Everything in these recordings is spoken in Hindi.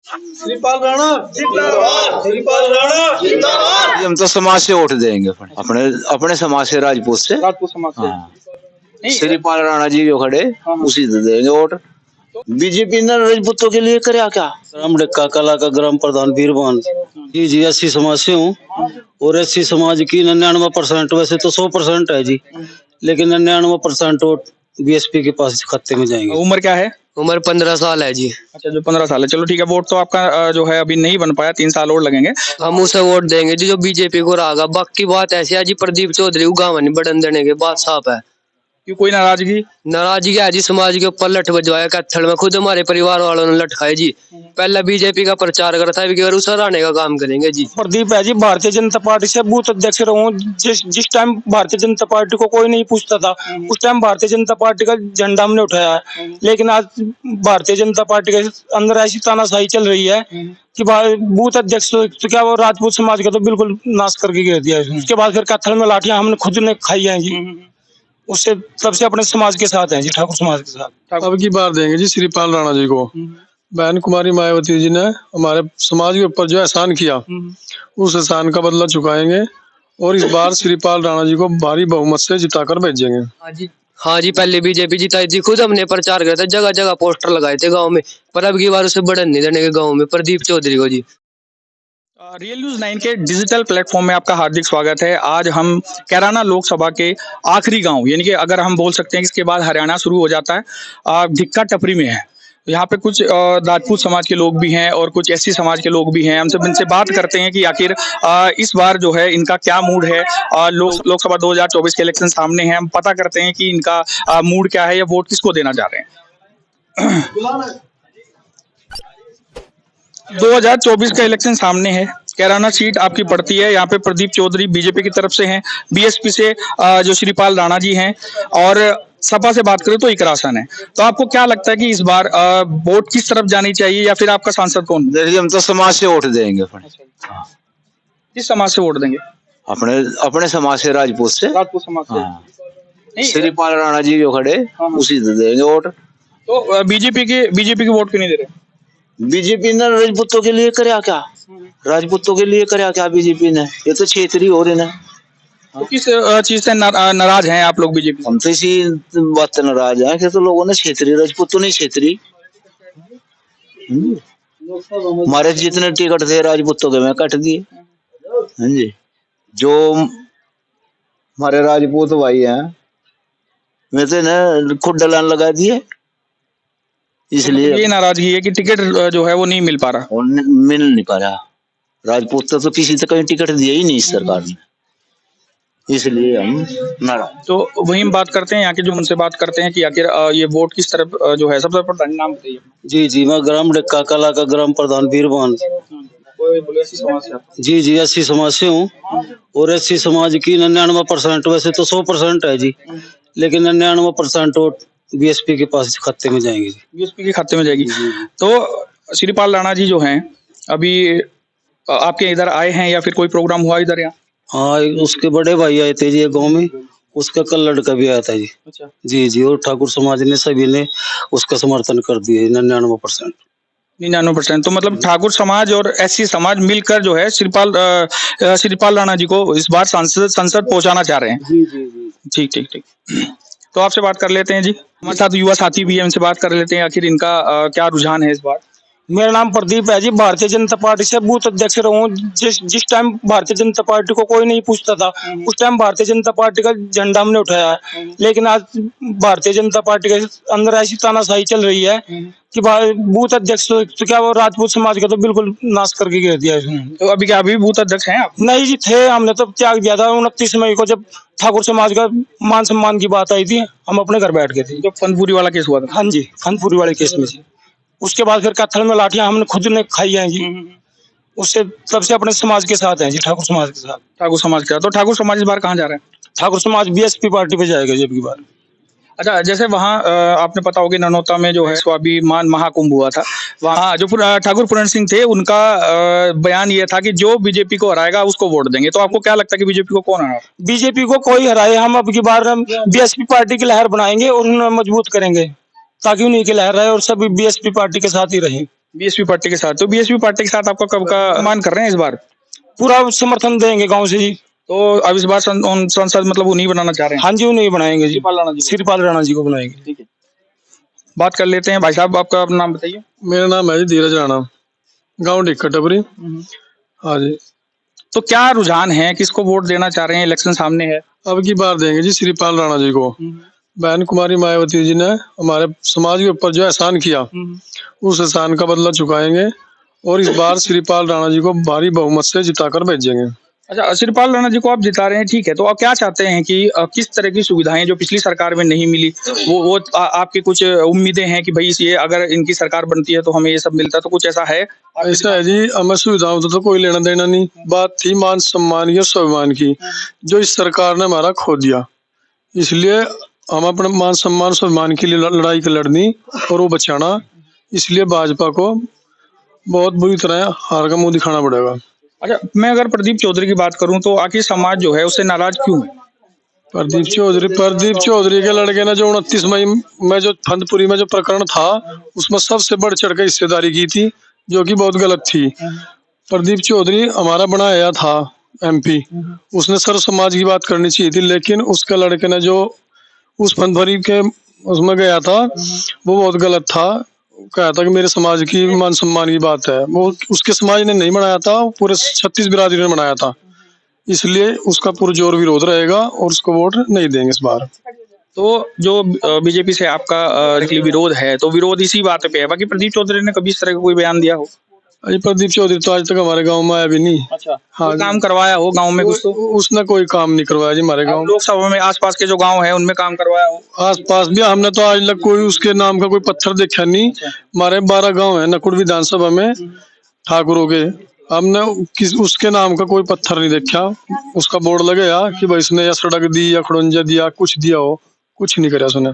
श्रीपाल राणा जिंदाबाद, श्रीपाल राणा जिंदाबाद। हम तो समाज से वोट देंगे, अपने अपने समाज से, राजपूत से। राजपूत समाज से। हाँ। श्रीपाल राणा जी जो खड़े, उसी से देंगे वोट। बीजेपी ने राजपूतों के लिए कर्या क्या? ग्राम डक्का कला का ग्राम प्रधान बीरबान। जी एससी समाज से हूँ, और एससी समाज की 99%, वैसे तो 100% है जी, लेकिन 99% वोट बीएसपी के पास खाते में जाएंगे। उम्र क्या है? उम्र 15 साल है जी। अच्छा, जो 15 साल है, चलो ठीक है। वोट तो आपका जो है अभी नहीं बन पाया, 3 साल और लगेंगे। हम उसे वोट देंगे जी जो बीजेपी को रहेगा। बाकी बात ऐसी है जी, प्रदीप चौधरी को गाँव नहीं बढ़न देने के बात साफ है। क्यों, कोई नाराजगी? नाराजगी है जी, समाज के ऊपर लठ बजवाया कत्थल में, खुद हमारे परिवार वालों ने लठ खाए जी। पहले बीजेपी का प्रचार करता है, अभी उसे हराने का काम करेंगे जी। प्रदीप है जी, भारतीय जनता पार्टी से बूथ अध्यक्ष रहूं। जिस टाइम भारतीय जनता पार्टी को कोई नहीं पूछता था, उस टाइम भारतीय जनता पार्टी का झंडा हमने उठाया है। लेकिन आज भारतीय जनता पार्टी के अंदर ऐसी तानाशाही चल रही है कि बूथ अध्यक्ष तो क्या, वो राजपूत समाज का तो बिल्कुल नाश करके गिर दिया है। उसके बाद फिर कत्थल में लाठियां हमने खुद ने खाई है जी। उससे तब से अपने समाज के साथ हैं जी, ठाकुर समाज के साथ। अब की बार देंगे जी श्रीपाल राणा जी को। बहन कुमारी मायावती जी ने हमारे समाज के ऊपर जो एहसान किया, उस एहसान का बदला चुकाएंगे, और इस बार श्रीपाल राणा जी को भारी बहुमत से जिताकर भेजेंगे। हाँ जी, पहले बीजेपी जिताई थी, खुद हमने प्रचार किया था, जगह जगह पोस्टर लगाए थे गांव में, पर अब की बार उसे बढ़न नहीं देने के गांव में प्रदीप चौधरी को जी। रियल न्यूज 9 के डिजिटल प्लेटफॉर्म में आपका हार्दिक स्वागत है। आज हम कैराना लोकसभा के आखिरी गांव, यानी कि अगर हम बोल सकते हैं कि इसके बाद हरियाणा शुरू हो जाता है, ढिक्का टपरी में है। यहाँ पे कुछ राजपूत समाज के लोग भी हैं और कुछ एससी समाज के लोग भी हैं। हम सब इनसे बात करते हैं कि आखिर इस बार जो है इनका क्या मूड है। लोकसभा 2024 के इलेक्शन सामने हैं, हम पता करते हैं कि इनका मूड क्या है या वोट किसको देना चाह रहे हैं। 2024 का इलेक्शन सामने है, कैराना सीट आपकी पड़ती है। यहाँ पे प्रदीप चौधरी बीजेपी की तरफ से हैं, बीएसपी से जो श्रीपाल राणा जी हैं, और सपा से बात करें तो इकरासन है। तो आपको क्या लगता है कि इस बार वोट किस तरफ जानी चाहिए, या फिर आपका सांसद कौन? देखिए, हम तो समाज से वोट देंगे। किस समाज से वोट देंगे? अपने अपने समाज से, राजपूत से। राजपूत समाज से। हाँ। श्रीपाल राणा जी जो खड़े, उसी से देंगे वोट। तो बीजेपी के वोट क्यों नहीं दे रहे? बीजेपी ने राजपूतों के लिए कर्या क्या? राजपूतों के लिए कर्या क्या बीजेपी ने? ये तो क्षेत्रीय हो रहे ना। तो किस चीज से नाराज हैं आप लोग बीजेपी? हम तो इसी बात से नाराज हैं कि तो लोगों ने क्षेत्रीय, राजपूतों ने क्षेत्रीय, हमारे जितने टिकट थे राजपूतों के में कट दिए। हाँ जी, जो हमारे राजपूत भाई हैं, मैं तो ना खुद डलान लगा दिए, इसलिए ये नाराजगी है कि टिकट जो है वो नहीं मिल पा रहा। मिल नहीं पा रहा। राजपूत तो किसी से कहीं टिकट दिया ही नहीं इस सरकार ने, इसलिए हम नाराज। तो वही हम बात करते हैं यहाँ के जो उनसे बात करते हैं कि आखिर ये वोट किस तरफ जो है। सबसे प्रधान नाम बताइए। जी, मैं ग्राम डक्का कला का ग्राम प्रधान बीरबान। जी एससी समाज से हूँ, और एससी समाज की 99%, वैसे तो 100% है जी, लेकिन 99% वोट बीएसपी के पास खाते में जाएंगे जी। बीएसपी के खाते में जाएगी। तो श्रीपाल राणा जी जो हैं अभी आपके इधर आए हैं, या फिर कोई प्रोग्राम हुआ इधर यहाँ? हाँ, उसके बड़े भाई आए थे जी गांव में, उसका कल लड़का भी आया था जी। अच्छा। जी, और ठाकुर समाज ने सभी ने उसका समर्थन कर दिया 99%। 99%। तो मतलब ठाकुर समाज और एससी समाज मिलकर जो है श्रीपाल राणा जी को इस बार संसद पहुंचाना चाह रहे हैं। जी। ठीक। तो आपसे बात कर लेते हैं जी, हमारे साथ युवा साथी भी है, उनसे बात कर लेते हैं आखिर इनका क्या रुझान है इस बार। मेरा नाम प्रदीप है जी, भारतीय जनता पार्टी से बूथ अध्यक्ष रहूं। जिस टाइम भारतीय जनता पार्टी को कोई नहीं पूछता था, उस टाइम भारतीय जनता पार्टी का झंडा हमने उठाया है। लेकिन आज भारतीय जनता पार्टी के अंदर ऐसी तानाशाही चल रही है कि बूथ अध्यक्ष तो क्या, वो राजपूत समाज का तो बिल्कुल नाश करके गिर दिया है। तो अभी क्या अभी बूथ अध्यक्ष हैं आप? नहीं जी, थे, हमने तो त्याग दिया था 29 मई को, जब ठाकुर समाज का मान सम्मान की बात आई थी, हम अपने घर बैठ गए थे। जो फनपुरी वाला केस हुआ था? हाँ जी, फनपुरी वाले केस में जी। उसके बाद फिर कत्थल में लाठियां हमने खुद ने खाई हैं जी। उससे तब से अपने समाज के साथ हैं जी, ठाकुर समाज के साथ। ठाकुर समाज का। तो ठाकुर समाज इस बार कहाँ जा रहा है? ठाकुर समाज बीएसपी पार्टी पे जाएगा जब की बार। अच्छा, जैसे वहाँ आपने पता होगा ननौता में जो है स्वाभिमान महाकुंभ हुआ था, वहाँ जो ठाकुर पूरन सिंह थे, उनका बयान ये था कि जो बीजेपी को हराएगा उसको वोट देंगे। तो आपको क्या लगता है कि बीजेपी को कौन हराएगा? बीजेपी को कोई हराए, हम अब की बार बीएसपी पार्टी की लहर बनाएंगे और उन्हें मजबूत करेंगे, ताकि उन्हीं की लहर रहे और सभी बीएसपी पार्टी के साथ ही रहे। बीएसपी पार्टी के साथ, तो बीएसपी पार्टी के साथ आपका कब का मान कर रहे हैं इस बार? पूरा समर्थन देंगे गांव से जी। तो अब इस बार संसद मतलब उन्हीं बनाना चाह रहे हैं? हाँ जी, उन्हें बनाएंगे जी, श्रीपाल राणा जी को। श्रीपाल राणा जी को बनाएंगे। ठीक है, बात कर लेते हैं। भाई साहब, आपका अपना नाम बताइए। मेरा नाम है जी धीरज राणा, गाँव ढिक्का टपरी। हाँ जी। तो क्या रुझान है, किसको वोट देना चाह रहे हैं? इलेक्शन सामने है। अब की बार देंगे जी श्रीपाल राणा जी को। बहन कुमारी मायावती जी ने हमारे समाज के ऊपर जो एहसान किया, उस एहसान का बदला चुकाएंगे और इस बार श्रीपाल राणा जी को भारी बहुमत से जिताकर भेजेंगे। अच्छा, श्रीपाल राणा जी को आप जिता रहे हैं, ठीक है। तो आप क्या चाहते हैं कि किस तरह की सुविधाएं जो पिछली सरकार में नहीं मिली, वो आपकी कुछ उम्मीदें हैं कि भाई ये अगर इनकी सरकार बनती है तो हमें ये सब मिलता है, तो कुछ ऐसा है? ऐसा है जी, हमें सुविधाओं तो कोई लेना देना नहीं, बात थी मान सम्मान की और स्वाभिमान की, जो इस सरकार ने हमारा खो दिया। इसलिए हम अपने मान सम्मान स्वाभिमान के लिए लड़ाई लड़नी और वो बचाना, इसलिए भाजपा को बहुत बुरी तरह हार का मुंह दिखाना पड़ेगा। अच्छा, मैं अगर प्रदीप चौधरी की बात करूं तो आखिर समाज जो है उससे नाराज क्यों है? प्रदीप चौधरी के लड़के ने जो 29 मई में जो फंदपुरी में जो प्रकरण था, उसमें सबसे बढ़ चढ़ के हिस्सेदारी की थी, जो कि बहुत गलत थी। प्रदीप चौधरी हमारा बनाया था MP, उसने सर्व समाज की बात करनी चाहिए थी, लेकिन उसके लड़के ने जो उस फंदपुरी के उसमें गया था, वो बहुत गलत था। कहा था कि मेरे समाज की मान सम्मान की बात है, वो उसके समाज ने नहीं बनाया था, पूरे 36 बिरादरी ने बनाया था। इसलिए उसका पुरजोर विरोध रहेगा और उसको वोट नहीं देंगे इस बार। तो जो बीजेपी से आपका विरोध है, तो विरोध इसी बात पे है? बाकी प्रदीप चौधरी ने कभी इस तरह का कोई बयान दिया हो? अरे प्रदीप चौधरी तो आज तक हमारे गांव में आया भी नहीं। अच्छा, हाँ, कोई काम करवाया हो गांव में कुछ? तो उसने कोई काम नहीं करवाया जी हमारे गांव। लोकसभा में आसपास के जो गांव है उनमें काम करवाया हो? आसपास भी हमने तो आज तक कोई उसके नाम का कोई पत्थर देखा नहीं। हमारे 12 गांव है नकुड़ विधानसभा में ठाकुरों के, हमने उसके नाम का कोई पत्थर नहीं देखा। उसका बोर्ड लगेगा कि भाई इसने या सड़क दी या खड़ंजा दिया, कुछ दिया हो, कुछ नहीं करा उसने।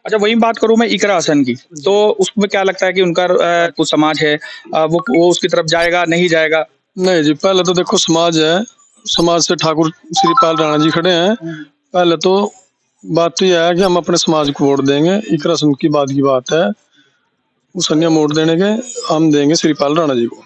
अच्छा, वही बात करूं मैं इकरा हसन की, तो उसमें क्या लगता है कि उनका कुछ समाज है वो उसकी तरफ जाएगा, नहीं जाएगा? नहीं जी, पहले तो देखो समाज है, समाज से ठाकुर श्रीपाल राणा जी खड़े हैं। पहले तो बात तो यह है कि हम अपने समाज को वोट देंगे, इकरा हसन की बात है, उस अन्य वोट देने के हम देंगे श्रीपाल राणा जी को।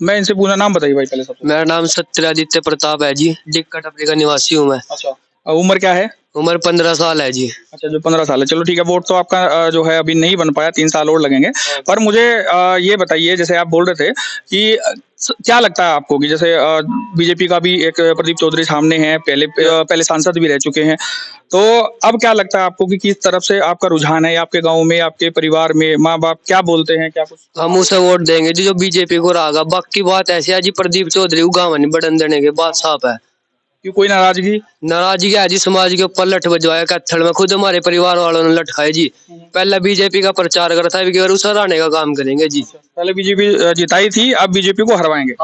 मैं इनसे पूरा नाम बताइए भाई पहले सबसे। मेरा नाम सत्यादित्य प्रताप है जी, डिक्का टपरी का निवासी हूँ मैं। अच्छा, उम्र क्या है? उम्र 15 साल है जी। अच्छा, जो 15 साल है, चलो ठीक है। वोट तो आपका जो है अभी नहीं बन पाया, 3 साल और लगेंगे। पर मुझे ये बताइए, जैसे आप बोल रहे थे कि क्या लगता है आपको कि जैसे बीजेपी का भी एक प्रदीप चौधरी सामने है, पहले सांसद भी रह चुके हैं, तो अब क्या लगता है आपको कि किस तरफ से आपका रुझान है? आपके गांव में, आपके परिवार में माँ बाप क्या बोलते हैं, क्या कुछ? हम उसे वोट देंगे जी जो बीजेपी को रहेगा। बाकी बात ऐसी है जी, प्रदीप चौधरी को गाँव नहीं बढ़न देने के बात साफ है। क्यों, कोई नाराजगी है जी? समाज के ऊपर लठ बजवाया कत्थड़ में, खुद हमारे परिवार वालों ने लठ खाए जी। पहले बीजेपी का प्रचार करता है, उसे हराने का काम करेंगे जी। पहले बीजेपी जिताई थी, अब बीजेपी को हरवाएंगे?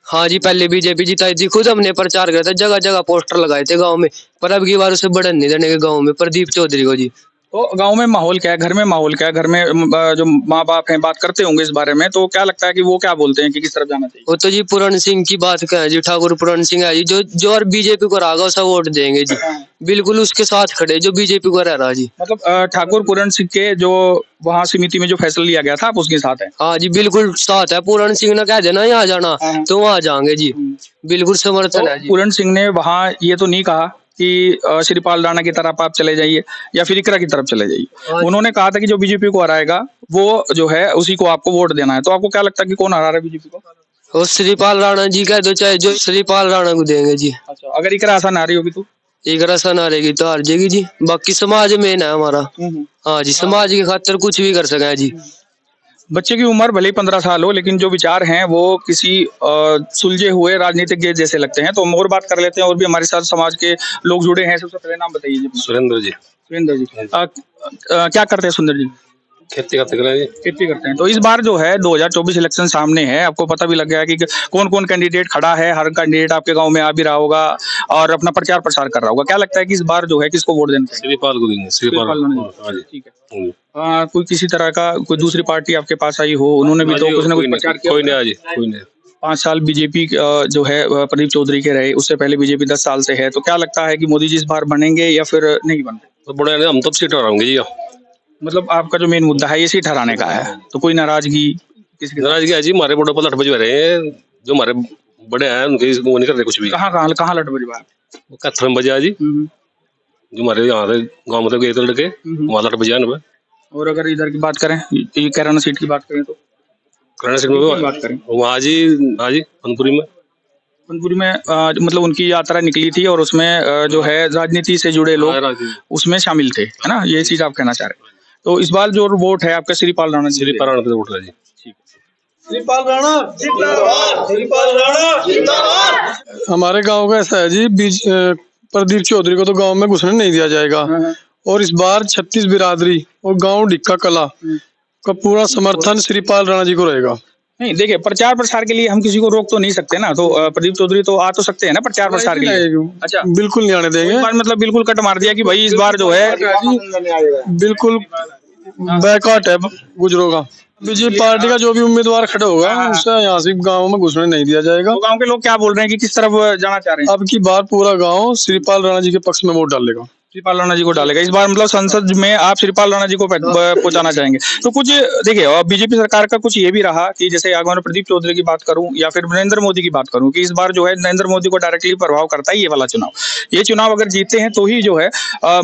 हाँ जी, पहले बीजेपी जिताई थी, खुद हमने प्रचार किया था, जगह जगह पोस्टर लगाए थे गाँव में, पर अब की बार उसे बढ़न नहीं देने के गाँव में प्रदीप चौधरी को जी। तो गांव में माहौल क्या है, घर में माहौल क्या है? घर में जो माँ बाप हैं बात करते होंगे इस बारे में, तो क्या लगता है कि वो क्या बोलते हैं कि किस तरफ जाना चाहिए? वो तो जी पूरण सिंह की बात कहें जी, ठाकुर पूरण सिंह है जी, जो और बीजेपी को रहेगा उसे वोट देंगे जी। बिल्कुल उसके साथ खड़े जो बीजेपी को रह रहा जी। मतलब ठाकुर पूरण सिंह के जो वहाँ समिति में जो फैसला लिया गया था, आप उसके साथ हैं? हाँ जी, बिल्कुल साथ है। पूरण सिंह ने कह देना यहाँ जाना तो वहाँ जाएंगे जी, बिल्कुल समर्थन है जी। पूरण सिंह ने वहाँ ये तो नहीं कहा कि श्रीपाल राणा की तरफ आप चले जाइए या फिर इकरा की तरफ चले जाइए। उन्होंने कहा था कि जो बीजेपी को हराएगा वो जो है उसी को आपको वोट देना है। तो आपको क्या लगता है कि कौन हरा रहा है बीजेपी को? वो श्रीपाल राणा जी कह दो, चाहे जो श्रीपाल राणा को देंगे जी। अच्छा, अगर इकरा हसन आ रही होगी तो? इकरा हसन आ रहेगी तो हार जाएगी जी। बाकी समाज मेन है हमारा। हाँ जी, समाज के खातिर कुछ भी कर सके जी। बच्चे की उम्र भले ही 15 साल हो, लेकिन जो विचार हैं वो किसी सुलझे हुए राजनीतिक जैसे लगते हैं। तो हम और बात कर लेते हैं, और भी हमारे साथ समाज के लोग जुड़े हैं। सबसे पहले नाम बताइए जी। सुरेंद्र जी। सुरेंद्र जी, क्या करते हैं सुंदर जी? खेती करते हैं। तो इस बार जो है 2024 इलेक्शन सामने है, आपको पता भी लग गया है कि कौन कौन कैंडिडेट खड़ा है। हर कैंडिडेट आपके गांव में आ भी रहा होगा और अपना प्रचार प्रसार कर रहा होगा। क्या लगता है कि इस बार जो है किसको वोट देना चाहिए? श्रीपाल को देंगे। श्रीपाल, ठीक है। कोई किसी तरह का कोई दूसरी पार्टी आपके पास आई हो, उन्होंने भी तो कुछ ना कुछ प्रचार किया? कोई नहीं। 5 साल बीजेपी जो है प्रदीप चौधरी के रहे, उससे पहले बीजेपी 10 साल से है। तो क्या लगता है कि मोदी जी इस बार बनेंगे या फिर नहीं बनते? तो बड़े हम तो सीट हराएंगे जी। मतलब आपका जो मेन मुद्दा है ये सीट हराने का है, तो कोई नाराजगी? किसके नाराजगी है जी, हमारे बड़ों पर लठ बजवा रहे हैं, जो हमारे बड़े हैं उनके वो नहीं कर रहे कुछ भी। कहाँ लट बड़ी बात? वो कत्थर में बजा जी, जो हमारे यहाँ से गाँव में गए थे लड़के, वहाँ लठ बजा ना। और अगर इधर की बात करें, ये कैराना सीट की बात करें तो कल्याण सीट में बात करें, वहाँ जी, हाँ जी, फनपुरी में मतलब उनकी यात्रा निकली थी और उसमें जो है राजनीति से जुड़े लोग उसमें शामिल थे, है ना, ये चीज आप कहना चाह रहे हैं। तो इस बार जो वोट है आपका श्रीपाल राणा जी, श्रीपाल राणा पे वोट है जी। श्रीपाल राणा जिंदाबाद, श्रीपाल राणा जिंदाबाद। हमारे गांव का ऐसा है जी, प्रदीप चौधरी को तो गांव में घुसने नहीं दिया जाएगा। और इस बार 36 बिरादरी और गांव ढिक्का कला का पूरा समर्थन श्रीपाल राणा जी को रहेगा। नहीं देखिए, प्रचार प्रसार के लिए हम किसी को रोक तो नहीं सकते ना, तो प्रदीप चौधरी तो आ तो सकते हैं ना प्रचार प्रसार के लिए। अच्छा, बिल्कुल नहीं आने देंगे। इस बार मतलब बिल्कुल कट मार दिया कि भाई इस बार जो है बिल्कुल बैकआउट है गुजरों का। बीजेपी पार्टी का जो भी उम्मीदवार खड़ा होगा उसे यहाँ से गाँव में घुसने नहीं दिया जाएगा। तो गांव के लोग क्या बोल रहे हैं कि किस तरफ जाना चाह रहे हैं? अब की बार पूरा गांव श्रीपाल राणा जी के पक्ष में वोट डालेगा। श्रीपाल राणा जी को डालेगा इस बार, मतलब संसद में आप श्रीपाल राणा जी को पहुंचाना चाहेंगे। तो कुछ देखिए, बीजेपी सरकार का कुछ ये भी रहा कि जैसे अगर मैं प्रदीप चौधरी की बात करूं या फिर नरेंद्र मोदी की बात करूं कि इस बार जो है नरेंद्र मोदी को डायरेक्टली प्रभाव करता है ये वाला चुनाव। ये चुनाव अगर जीतते हैं तो ही जो है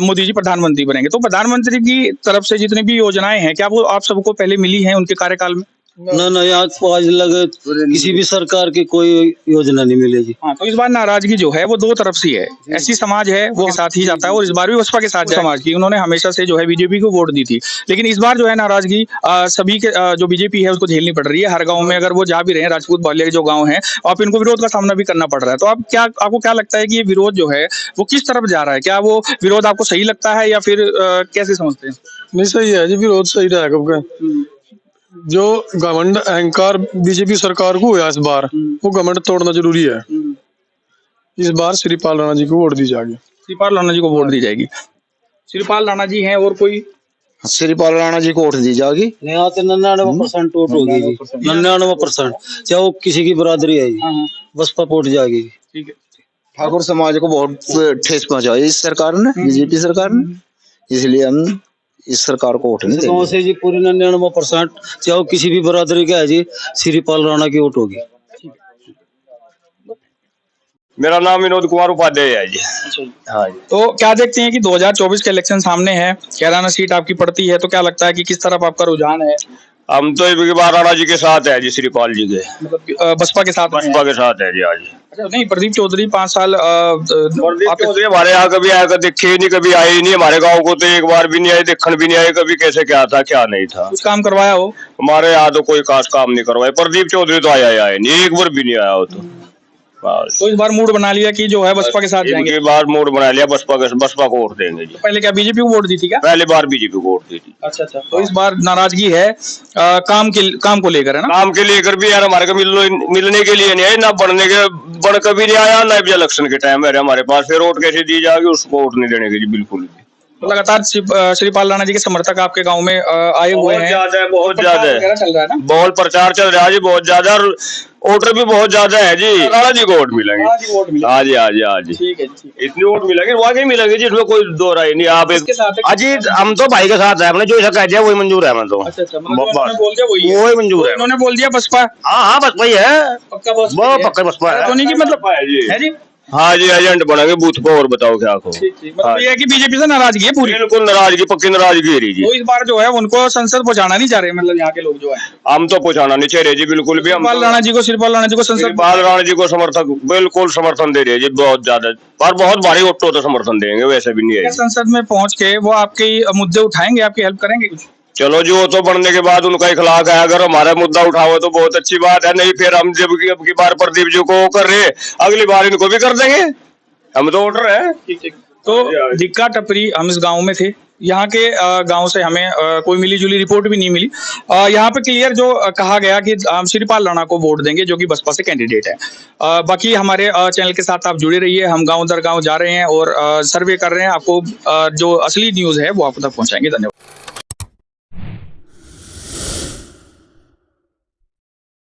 मोदी जी प्रधानमंत्री बनेंगे। तो प्रधानमंत्री की तरफ से जितनी भी योजनाएं हैं, क्या वो आप सबको पहले मिली है उनके कार्यकाल में? ना यहाँ तो आज लगे किसी भी सरकार की कोई योजना नहीं मिलेगी। हाँ, तो इस बार नाराजगी जो है वो दो तरफ से है। ऐसी समाज है वो साथ ही जाता है और इस बार भी बसपा के साथ समाज की उन्होंने हमेशा से जो है बीजेपी को वोट दी थी, लेकिन इस बार जो है नाराजगी सभी के जो बीजेपी है उसको झेलनी पड़ रही है। हर गाँव में अगर वो जा भी रहे हैं, राजपूत बालिया के जो गाँव है, आप इनको विरोध का सामना भी करना पड़ रहा है। तो आपको क्या लगता है कि ये विरोध जो है वो किस तरफ जा रहा है? क्या वो विरोध आपको सही लगता है या फिर कैसे समझते हैं? नहीं, सही है जी, विरोध सही रहेगा। जो घमंड अहंकार बीजेपी सरकार को हुआ इस बार, वो घमंड तोड़ना जरूरी है। इस बार श्रीपाल राणा जी को वोट दी जाएगी। श्रीपाल राणा जी को वोट दी जाएगी। श्रीपाल राणा जी हैं और कोई? श्रीपाल राणा जी को वोट दी जाएगी। यहाँ तो 99% वोट होगी जी, 99%, चाहे वो किसी की बरादरी है जी, बसपा वोट जाएगी। ठीक है, ठाकुर समाज को बहुत ठेस पहुंचाई इस सरकार ने, बीजेपी सरकार ने, इसलिए हम इस सरकार को वोट नहीं देंगे। से जी पूरी 99%, चाहे वो किसी भी बरादरी का है जी, श्रीपाल राणा की वोट होगी। मेरा नाम विनोद कुमार उपाध्याय है जी। हाँ जी। तो क्या देखते हैं कि 2024 के इलेक्शन सामने है, कैराना सीट आपकी पड़ती है, तो क्या लगता है कि किस तरफ आपका रुझान है? हम तो इस बार राणा जी के साथ है जी, श्रीपाल जी के, मतलब बसपा के साथ? बसपा के साथ है जी आज। अच्छा, नहीं प्रदीप चौधरी 5 साल प्रदीप चौधरी हमारे यहाँ कभी आया, देखे ही नहीं, कभी आए ही नहीं हमारे गांव को, तो एक बार भी नहीं आए, देखने भी नहीं आए कभी, कैसे क्या था क्या नहीं था। कुछ काम करवाया हो? हमारे यहाँ तो कोई खास काम नहीं करवाया। प्रदीप चौधरी तो आया नहीं, एक बार भी नहीं आया हो। तो इस बार मूड बना लिया कि जो है बसपा के साथ जाएंगे? एक बार मूड बना लिया, बसपा को वोट देंगे जी। पहले क्या बीजेपी को वोट दी थी क्या? पहली बार बीजेपी को वोट दी थी। अच्छा, तो इस बार नाराजगी है काम को लेकर, है ना? काम के लेकर भी यार, हमारे को मिलने के लिए नहीं है ना, बन कभी नहीं आया ना, इलेक्शन के टाइम है हमारे पास, फिर वोट कैसे दी जाएगी, उसको वोट नहीं देने के जी बिल्कुल भी। तो लगातार श्रीपाल राणा जी के समर्थक आपके गांव में आए हुए हैं? बहुत ज्यादा चल रहा है ना, बहुत प्रचार चल रहा है जी, बहुत ज्यादा, वोटर भी बहुत ज्यादा है जी। राणा जी को वोट मिलेंगे। हाँ जी, हाँ जी, हाँ जी, ठीक है, इतनी वोट मिलेंगे, वाकई मिलेंगे जी, इसमें कोई दो राय नहीं। आप अजीत, हम तो भाई के साथ है, हमने जो ऐसा कह दिया वही मंजूर है, हमें तो वही मंजूर है। उन्होंने बोल दिया बसपा? हाँ, बसपा ही है, पक्का बसपा है। तो नहीं की मतलब है जी। हाँ जी, एजेंट बनेंगे बूथ पे, और बताओ क्या को। मतलब ये है कि बीजेपी से नाराजगी है पूरी? बिल्कुल नाराजगी, पक्की नाराजगी है जी। तो इस बार जो है उनको संसद पहुंचाना नहीं चाह रहे, मतलब यहाँ के लोग जो है? हम तो पहुंचाना नहीं चाह रहे जी, बिल्कुल भी। श्रीपाल राणा जी को संसद, श्रीपाल राणा जी को समर्थक बिल्कुल समर्थन दे रहे हैं जी, बहुत ज्यादा, पर बहुत भारी वोटों तो समर्थन देंगे, वैसे भी नहीं है। संसद में पहुंच के वो आपके मुद्दे उठाएंगे, आपकी हेल्प करेंगे कुछ? चलो जी, वो तो बनने के बाद उनका इखलाक है, अगर हमारा मुद्दा उठाओ तो बहुत अच्छी बात है, नहीं फिर हम जब की बार प्रदीप जी को कर रहे, अगली बार इनको भी कर देंगे, हम तो वोटर है। ठीक। तो धिक्का टपरी, हम इस गांव में थे, यहाँ के गांव से हमें कोई मिली जुली रिपोर्ट भी नहीं मिली। यहाँ पे क्लियर जो कहा गया कि हम श्रीपाल राणा को वोट देंगे, जो कि बसपा से कैंडिडेट है। बाकी हमारे चैनल के साथ आप जुड़े रहिए, हम गांव दर गांव जा रहे हैं और सर्वे कर रहे हैं, आपको जो असली न्यूज़ है वो आप तक पहुंचाएंगे। धन्यवाद।